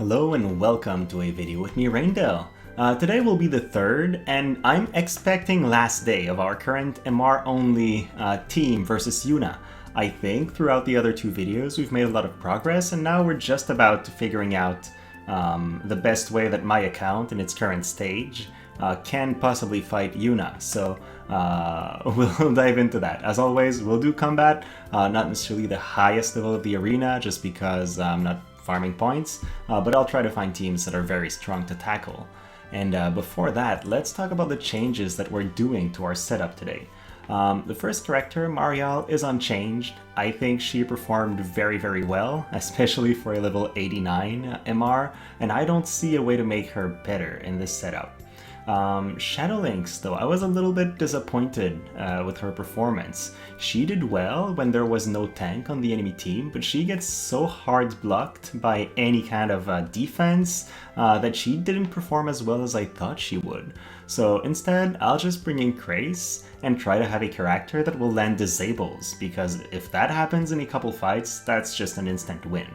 Hello and welcome to a video with me, Raindale. Today will be the third, and I'm expecting last day of our current MR-only team versus Yuna. I think throughout the other two videos we've made a lot of progress, and now we're just about figuring out the best way that my account in its current stage can possibly fight Yuna. So we'll dive into that. As always, we'll do combat, not necessarily the highest level of the arena, just because I'm not farming points, but I'll try to find teams that are very strong to tackle. And before that, let's talk about the changes that we're doing to our setup today. The first character, Mariale, is unchanged. I think she performed very well, especially for a level 89 MR, and I don't see a way to make her better in this setup. Shadow Lynx, though, I was a little bit disappointed with her performance. She did well when there was no tank on the enemy team, but she gets so hard blocked by any kind of defense that she didn't perform as well as I thought she would. So instead, I'll just bring in Creysse and try to have a character that will land disables, because if that happens in a couple fights, that's just an instant win.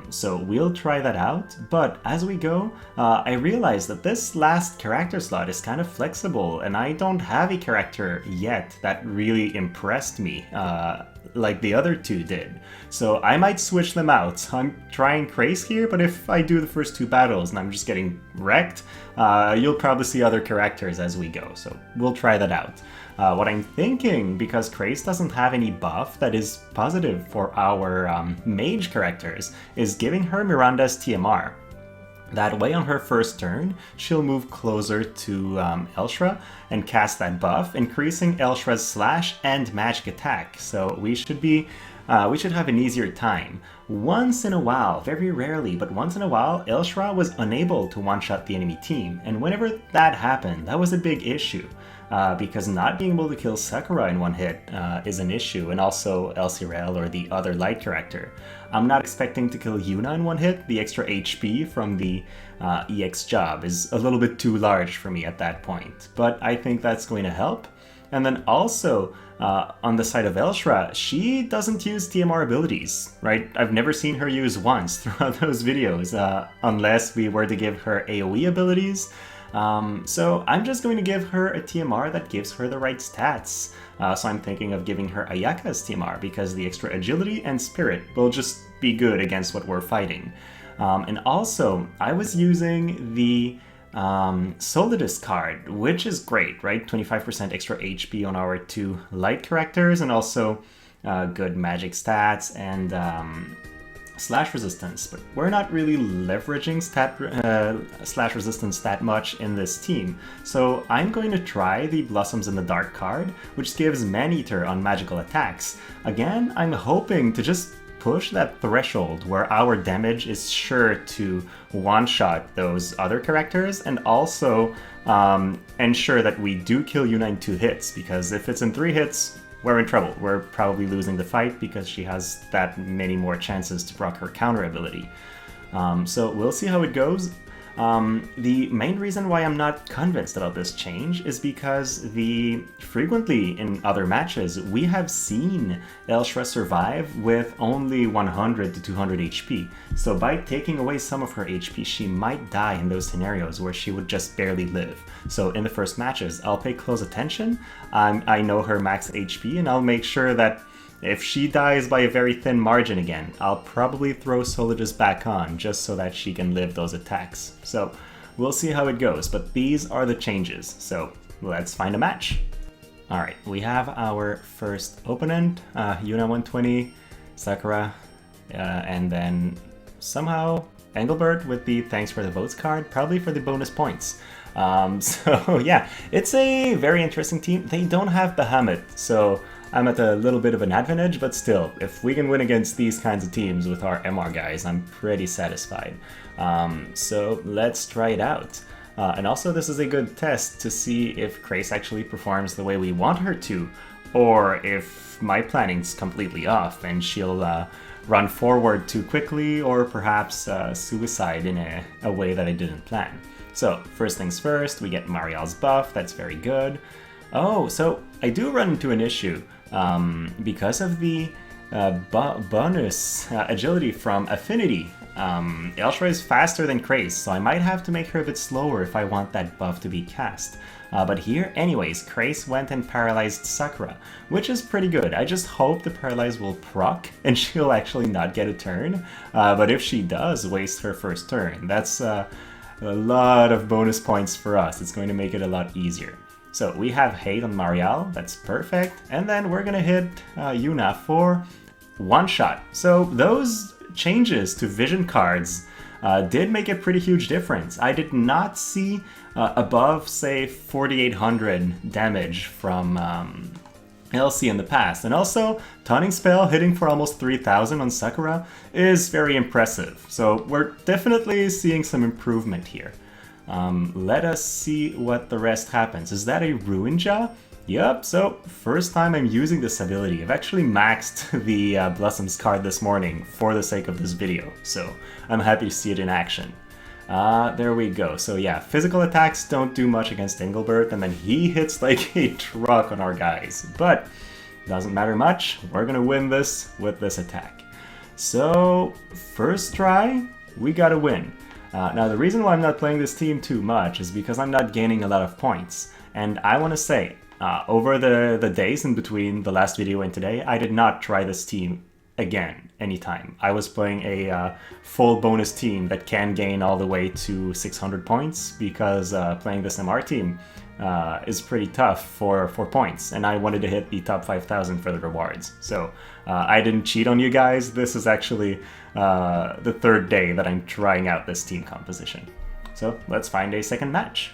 So we'll try that out, but as we go, I realized that this last character slot is kind of flexible, and I don't have a character yet that really impressed me like the other two did. So I might switch them out. I'm trying Creysse here, but if I do the first two battles and I'm just getting wrecked, you'll probably see other characters as we go, so we'll try that out. What I'm thinking, because Creysse doesn't have any buff that is positive for our mage characters, is giving her Miranda's TMR. That way on her first turn, she'll move closer to Ellshra and cast that buff, increasing Ellshra's slash and magic attack. So we should have an easier time. Once in a while, very rarely, but once in a while, Ellshra was unable to one-shot the enemy team, and whenever that happened, that was a big issue. Because not being able to kill Sakura in one hit is an issue, and also Elsirelle or the other light character. I'm not expecting to kill Yuna in one hit. The extra HP from the EX job is a little bit too large for me at that point, but I think that's going to help. And then also, on the side of Ellshra, she doesn't use TMR abilities, right? I've never seen her use once throughout those videos, unless we were to give her AoE abilities. So I'm just going to give her a TMR that gives her the right stats. So I'm thinking of giving her Ayaka's TMR, because the extra agility and spirit will just be good against what we're fighting. And also, I was using the Solidus card, which is great, right? 25% extra HP on our two light characters, and also good magic stats and slash resistance, but we're not really leveraging slash resistance that much in this team. So I'm going to try the Blossoms in the Dark card, which gives Man-Eater on magical attacks. Again, I'm hoping to just push that threshold where our damage is sure to one-shot those other characters, and also ensure that we do kill Yuna in 2 hits, because if it's in 3 hits, we're in trouble. We're probably losing the fight because she has that many more chances to proc her counter ability. So we'll see how it goes. The main reason why I'm not convinced about this change is because frequently in other matches we have seen Ellshra survive with only 100 to 200 HP. So by taking away some of her HP, she might die in those scenarios where she would just barely live. So in the first matches, I'll pay close attention. I know her max HP, and I'll make sure that if she dies by a very thin margin again, I'll probably throw Solidus back on just so that she can live those attacks. So we'll see how it goes, but these are the changes. So let's find a match. Alright, we have our first opponent, Yuna 120, Sakura, and then somehow Engelbert with the thanks for the votes card, probably for the bonus points. So yeah, it's a very interesting team. They don't have Bahamut, so I'm at a little bit of an advantage, but still, if we can win against these kinds of teams with our MR guys, I'm pretty satisfied. So let's try it out. And also, this is a good test to see if Creysse actually performs the way we want her to, or if my planning's completely off and she'll run forward too quickly, or perhaps suicide in a way that I didn't plan. So first things first, we get Mariale's buff. That's very good. Oh, so I do run into an issue because of the bonus agility from Affinity. Ellshra is faster than Creysse, so I might have to make her a bit slower if I want that buff to be cast. But here, anyways, Creysse went and paralyzed Sakura, which is pretty good. I just hope the paralyze will proc and she'll actually not get a turn. But if she does waste her first turn, that's a lot of bonus points for us. It's going to make it a lot easier. So we have hate on Mariale, that's perfect. And then we're gonna hit Yuna for one shot. So those changes to vision cards did make a pretty huge difference. I did not see above, say, 4,800 damage from LC in the past. And also, Taunting Spell hitting for almost 3,000 on Sakura is very impressive. So we're definitely seeing some improvement here. Let us see what the rest happens. Is that a Ruin Jaw? Yup, so first time I'm using this ability. I've actually maxed the Blossoms card this morning for the sake of this video, so I'm happy to see it in action. There we go. So yeah, physical attacks don't do much against Engelbert, and then he hits like a truck on our guys. But doesn't matter much, we're gonna win this with this attack. So first try, we gotta win. Now the reason why I'm not playing this team too much is because I'm not gaining a lot of points. And I want to say, over the days in between the last video and today, I did not try this team again anytime. I was playing a full bonus team that can gain all the way to 600 points because playing this MR team is pretty tough for points, and I wanted to hit the top 5,000 for the rewards. So I didn't cheat on you guys. This is actually the third day that I'm trying out this team composition. So let's find a second match.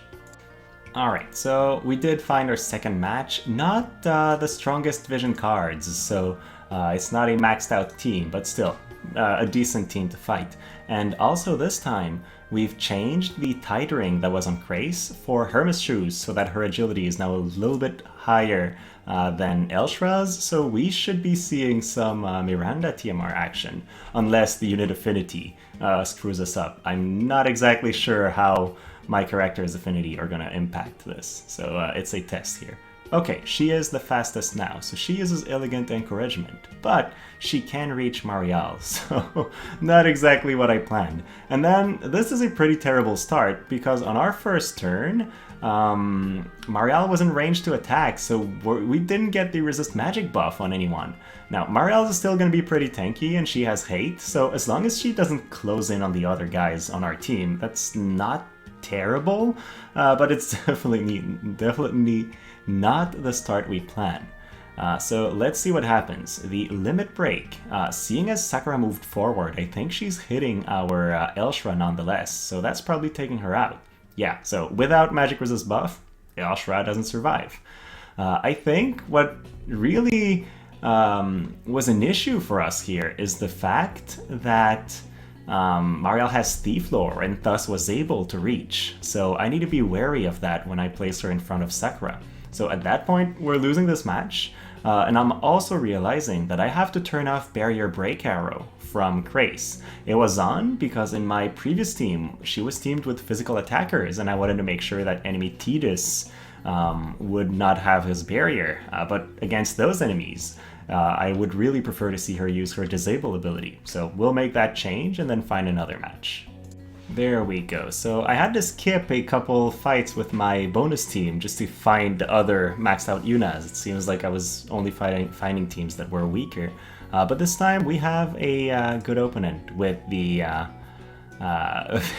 Alright, so we did find our second match. Not the strongest vision cards, so it's not a maxed out team, but still a decent team to fight. And also this time, we've changed the titering that was on Creysse for Hermes shoes so that her agility is now a little bit higher than Ellshra's, so we should be seeing some Miranda TMR action, unless the unit affinity screws us up. I'm not exactly sure how my character's affinity are gonna impact this, so it's a test here. Okay, she is the fastest now, so she uses Elegant Encouragement, but she can reach Mariale, so not exactly what I planned. And then this is a pretty terrible start, because on our first turn, Mariale was in range to attack, so we didn't get the resist magic buff on anyone. Now, Mariale is still going to be pretty tanky, and she has hate, so as long as she doesn't close in on the other guys on our team, that's not terrible, but it's definitely not the start we plan. So let's see what happens. The limit break, seeing as Sakura moved forward, I think she's hitting our Ellshra nonetheless, so that's probably taking her out. Yeah, so without magic resist buff, Ellshra doesn't survive. I think what really was an issue for us here is the fact that Mariale has Thief Lore and thus was able to reach, so I need to be wary of that when I place her in front of Sakura. So at that point, we're losing this match, and I'm also realizing that I have to turn off Barrier Break Arrow from Creysse. It was on because in my previous team, she was teamed with physical attackers, and I wanted to make sure that enemy Tidus would not have his barrier, but against those enemies, I would really prefer to see her use her Disable ability. So we'll make that change and then find another match. There we go. So I had to skip a couple fights with my bonus team just to find other maxed out Yunas. It seems like I was only finding teams that were weaker. But this time we have a good opponent with the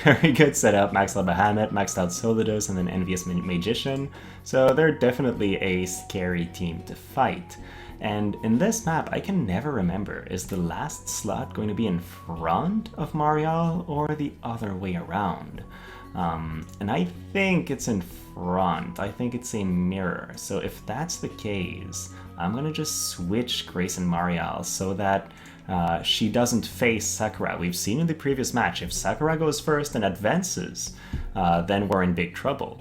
very good setup. Maxed out Bahamut, maxed out Solidus, and then Envious Magician. So they're definitely a scary team to fight. And in this map, I can never remember, is the last slot going to be in front of Mariale or the other way around? And I think it's in front. I think it's a mirror. So if that's the case, I'm going to just switch Creysse and Mariale so that she doesn't face Sakura. We've seen in the previous match, if Sakura goes first and advances, then we're in big trouble.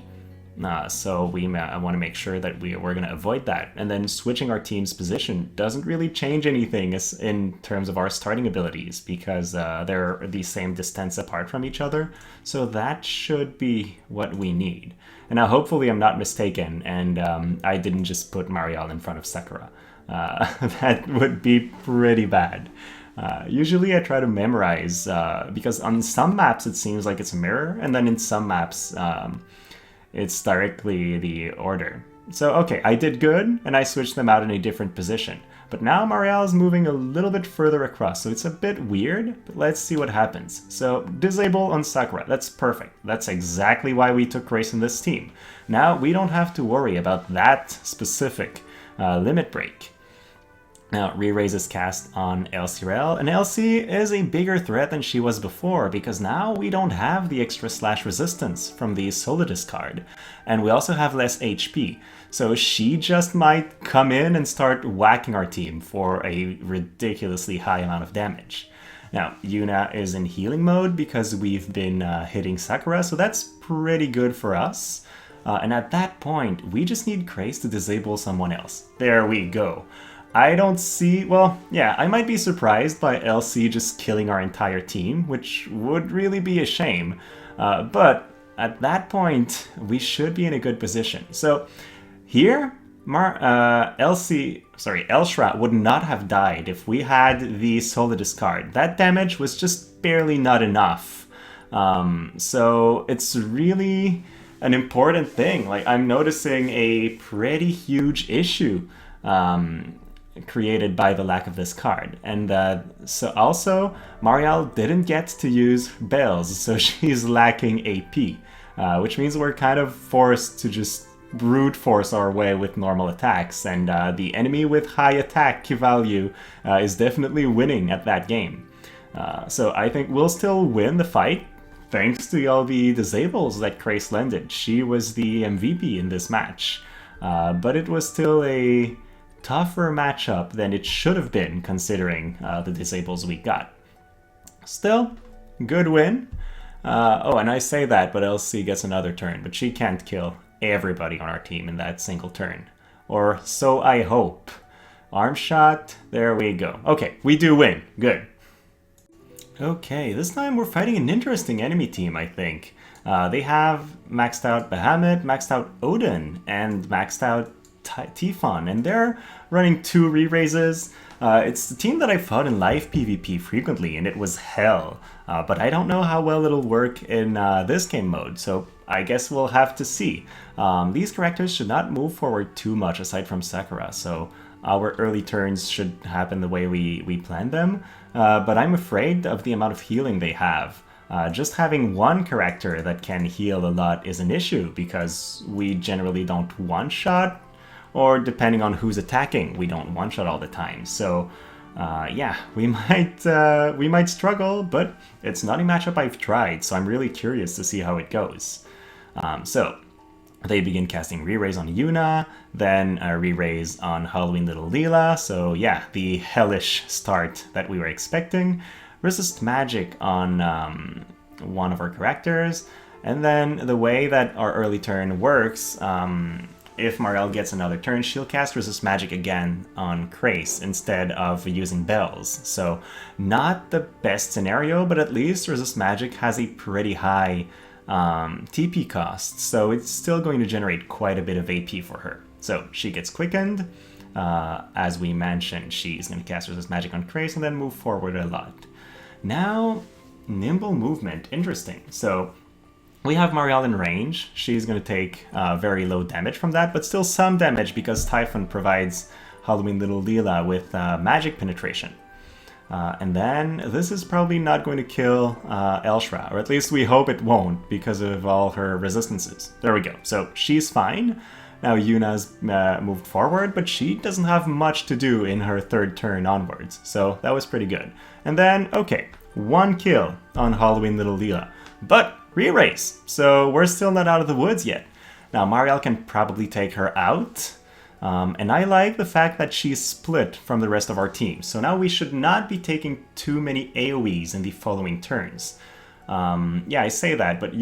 So I want to make sure that we're going to avoid that. And then switching our team's position doesn't really change anything in terms of our starting abilities because they're the same distance apart from each other. So that should be what we need. And now hopefully I'm not mistaken and I didn't just put Mariale in front of Sakura. That would be pretty bad. Usually I try to memorize, because on some maps it seems like it's a mirror, and then in some maps it's directly the order. So okay, I did good, and I switched them out in a different position. But now Mariale is moving a little bit further across, so it's a bit weird, but let's see what happens. So, disable on Sakura, that's perfect. That's exactly why we took Creysse in this team. Now, we don't have to worry about that specific limit break. Now, re-raise is cast on Elsirelle, and Elsie is a bigger threat than she was before, because now we don't have the extra slash resistance from the Solidus card, and we also have less HP. So she just might come in and start whacking our team for a ridiculously high amount of damage. Now, Yuna is in healing mode because we've been hitting Sakura, so that's pretty good for us. And at that point, we just need Creysse to disable someone else. There we go. I don't see... well, yeah, I might be surprised by Elsie just killing our entire team, which would really be a shame. But at that point, we should be in a good position. So here, Ellshra would not have died if we had the Solidus card. That damage was just barely not enough. So it's really an important thing. Like, I'm noticing a pretty huge issue created by the lack of this card. And so also, Mariale didn't get to use bells, so she's lacking AP, which means we're kind of forced to just brute force our way with normal attacks, and the enemy with high attack value is definitely winning at that game. So I think we'll still win the fight thanks to all the disables that Creysse lended. She was the MVP in this match, but it was still a tougher matchup than it should have been considering the disables we got. Still, good win. Oh, and I say that, but Elsie gets another turn, but she can't kill everybody on our team in that single turn. Or so I hope. Arm shot, there we go. Okay, we do win, good. Okay, this time we're fighting an interesting enemy team, I think. They have maxed out Bahamut, maxed out Odin, and maxed out Tifon, and they're running 2 re-raises. It's the team that I fought in live PvP frequently, and it was hell. But I don't know how well it'll work in this game mode, so I guess we'll have to see. These characters should not move forward too much aside from Sakura, so our early turns should happen the way we planned them. But I'm afraid of the amount of healing they have. Just having one character that can heal a lot is an issue, because we generally don't one-shot, or depending on who's attacking, we don't one-shot all the time. So yeah, we might struggle, but it's not a matchup I've tried, so I'm really curious to see how it goes. So they begin casting re-raise on Yuna, then a re-raise on Halloween Little Leela. So yeah, the hellish start that we were expecting. Resist magic on one of our characters, and then the way that our early turn works, if Mariale gets another turn, she'll cast Resist Magic again on Creysse instead of using bells. So not the best scenario, but at least Resist Magic has a pretty high TP cost, so it's still going to generate quite a bit of AP for her. So she gets quickened. As we mentioned, she's going to cast Resist Magic on Creysse and then move forward a lot. Now, Nimble Movement, interesting. So we have Mariale in range. She's going to take very low damage from that, but still some damage because Typhon provides Halloween Little Leela with magic penetration. And then this is probably not going to kill Ellshra, or at least we hope it won't because of all her resistances. There we go. So she's fine. Now Yuna's moved forward, but she doesn't have much to do in her third turn onwards. So that was pretty good. And then, okay, 1 kill on Halloween Little Leela. But re-raise, so we're still not out of the woods yet. Now Mariale can probably take her out, and I like the fact that she's split from the rest of our team. So now we should not be taking too many AoEs in the following turns. Yeah, I say that, but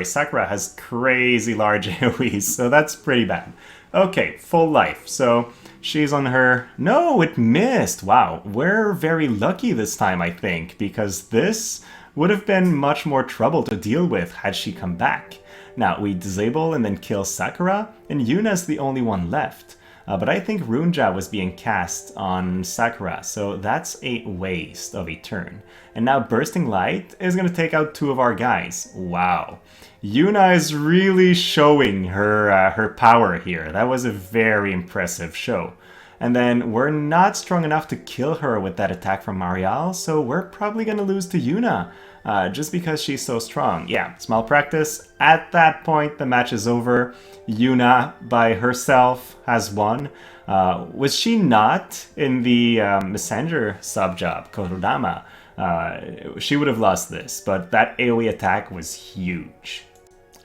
Sakura has crazy large AoEs, so that's pretty bad. Okay, full life, so she's on her... No, it missed! Wow, we're very lucky this time, I think, because this would have been much more trouble to deal with had she come back. Now, we disable and then kill Sakura, and Yuna's the only one left. But I think Runja was being cast on Sakura, so that's a waste of a turn. And now Bursting Light is going to take out 2 of our guys. Wow. Yuna is really showing her power here. That was a very impressive show. And then we're not strong enough to kill her with that attack from Mariale, so we're probably going to lose to Yuna, just because she's so strong. Yeah, small practice. At that point, the match is over. Yuna, by herself, has won. Was she not in the Messenger sub-job, Korodama? She would have lost this, but that AoE attack was huge.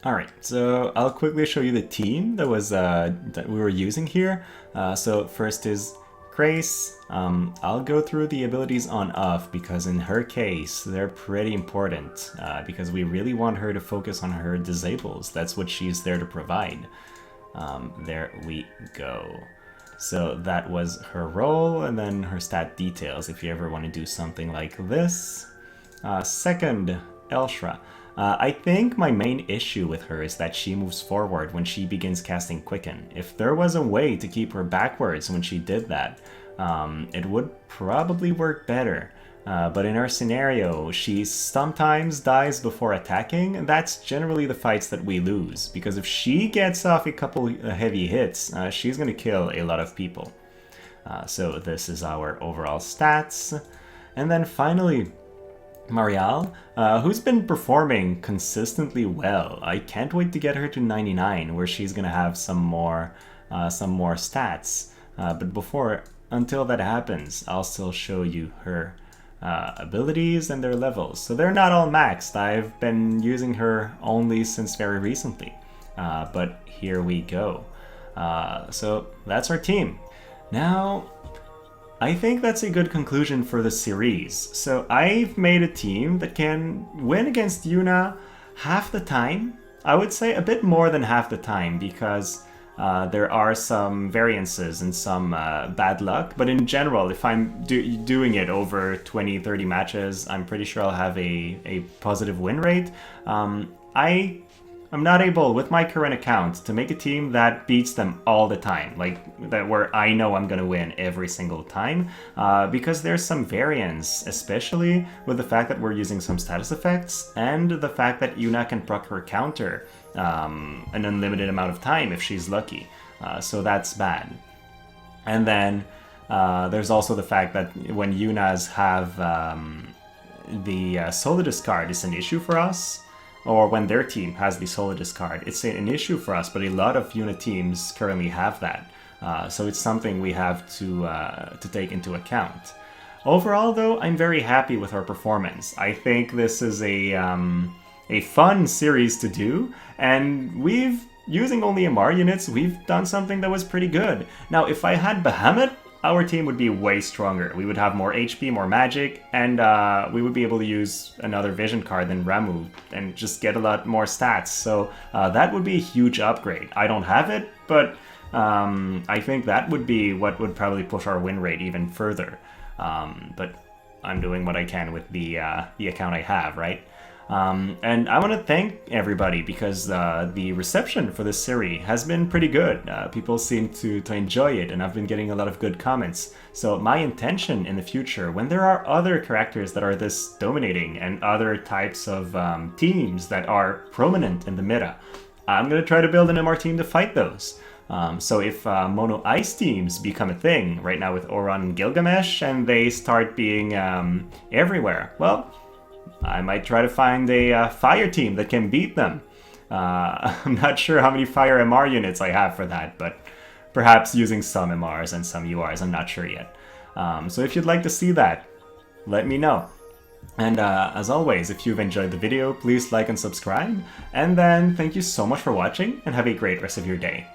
Alright, so I'll quickly show you the team that was that we were using here. So first is Creysse. I'll go through the abilities on off because in her case they're pretty important because we really want her to focus on her disables. That's what she's there to provide. There we go. So that was her role, and then her stat details if you ever want to do something like this. Second, Ellshra. I think my main issue with her is that she moves forward when she begins casting Quicken. If there was a way to keep her backwards when she did that, it would probably work better. But in our scenario, she sometimes dies before attacking, and that's generally the fights that we lose. Because if she gets off a couple heavy hits, she's going to kill a lot of people. So this is our overall stats. And then finally, Mariale, who's been performing consistently well. I can't wait to get her to 99, where she's gonna have some more stats. But until that happens, I'll still show you her abilities and their levels. So they're not all maxed. I've been using her only since very recently. But here we go. So that's our team. Now, I think that's a good conclusion for the series. So I've made a team that can win against Yuna half the time. I would say a bit more than half the time because there are some variances and some bad luck. But in general, if I'm doing it over 20-30 matches, I'm pretty sure I'll have a positive win rate. I'm not able, with my current account, to make a team that beats them all the time, like that where I know I'm gonna win every single time, because there's some variance, especially with the fact that we're using some status effects and the fact that Yuna can proc her counter an unlimited amount of time if she's lucky, so that's bad. And then there's also the fact that when Yunas have the solo discard is an issue for us, or when their team has the solo discard. It's an issue for us, but a lot of Yuna teams currently have that. So it's something we have to take into account. Overall, though, I'm very happy with our performance. I think this is a fun series to do, and using only MR units, we've done something that was pretty good. Now, if I had Bahamut, our team would be way stronger. We would have more HP, more magic, and we would be able to use another vision card than Ramuh and just get a lot more stats. So that would be a huge upgrade. I don't have it, but I think that would be what would probably push our win rate even further. But I'm doing what I can with the account I have, right? And I want to thank everybody because the reception for this series has been pretty good. People seem to enjoy it, and I've been getting a lot of good comments. So my intention in the future, when there are other characters that are this dominating and other types of teams that are prominent in the meta, I'm going to try to build an MR team to fight those. So if mono ice teams become a thing right now with Oran and Gilgamesh, and they start being everywhere, well, I might try to find a fire team that can beat them. I'm not sure how many fire MR units I have for that, but perhaps using some MRs and some URs, I'm not sure yet. So if you'd like to see that, let me know. And as always, if you've enjoyed the video, please like and subscribe. And then thank you so much for watching, and have a great rest of your day.